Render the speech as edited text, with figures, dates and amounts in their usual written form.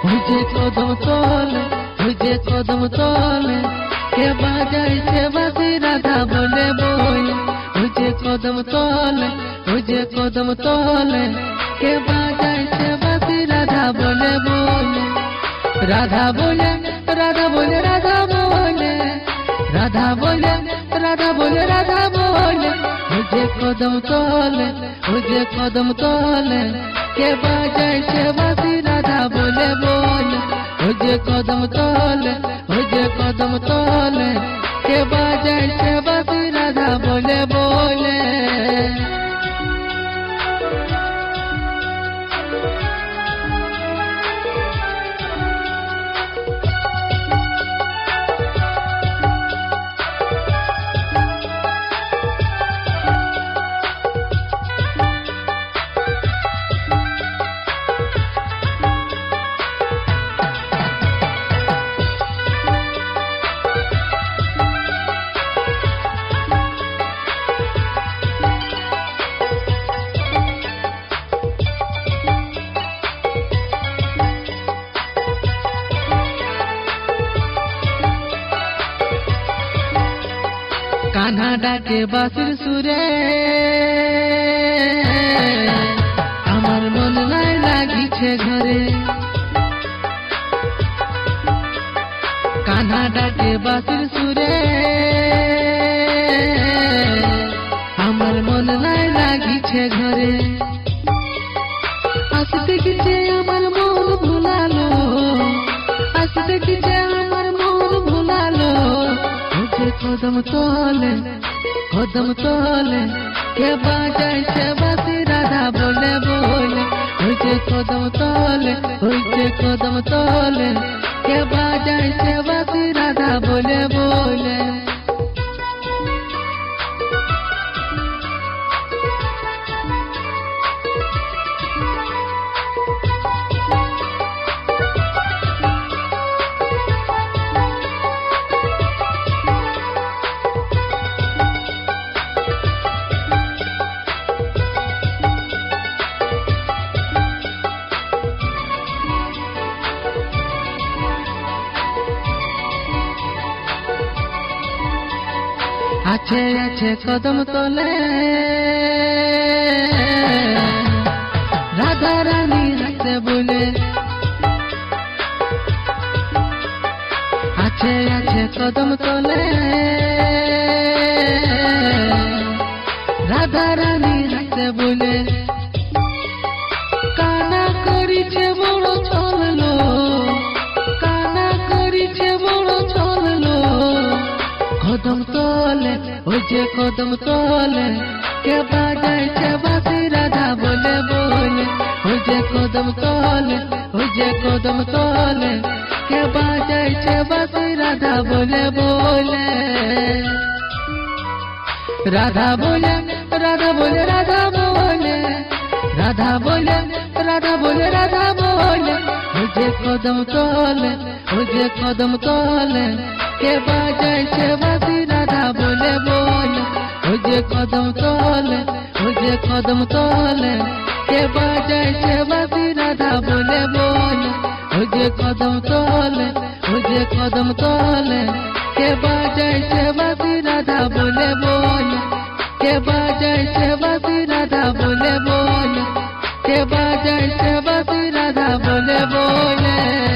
मुझे कदम तोले, मुझे कदम तोले, के बाजाई से बासी राधा बोले बोले। मुझे कदम तोले, मुझे कदम तोले, के बाजाई से बासी राधा बोले बोले। राधा बोले, राधा बोले, राधा बोले, राधा बोले, राधा बोले, राधा बोले। मुझे कदम तोले, मुझे कदम तोले, के बाजाई से बासी राधा बोले बोले। मुझे कदम तोले, मुझे कदम तोले, के बाजाई से बासी राधा बोले बोले। कान्हा डाके बासिर सुरे आमार मन नाई लागिछे घरे। कान्हा डाके बासिर सुरे आमार मन नाई लागिछे घरे। आसते किछे आमार मन भुलालो, आसते किछे आमार मन भुलालो। मुझे कदम तोले, कदम तोले, के बाजाई से बासी राधा बोले बोले। मुझे कदम तोले, मुझे कदम तोले, के बाजाई से बासी राधा बोले बोले। आछे आछे कदम तोले, राधा रानी हंसे बोले। आछे आछे कदम तोले, राधा रानी हंसे बोले। काना करिछे बड़ो चललो, काना करिछे बड़ो चललो। कदम तोले, मुझे कदम तोले, के बाजाई से बासी राधा बोले बोले। मुझे कदम तोले, मुझे कदम तोले, के बाजाई से बासी राधा बोले बोले। राधा बोले, राधा बोले, राधा बोले, राधा बोले, राधा बोले, राधा बोले। मुझे कदम तोले, मुझे कदम तोले, के बाजाई से बासी राधा बोले बोले। मुझे कदम तोले, मुझे कदम तोले, के बाजाई से बासी राधा बोले बोले। मुझे कदम तोले, मुझे कदम तोले, के बाजाई से बासी राधा बोले बोले। के बाजाई से बासी राधा बोले बोले, के बाजाई से बासी राधा बोले बोले।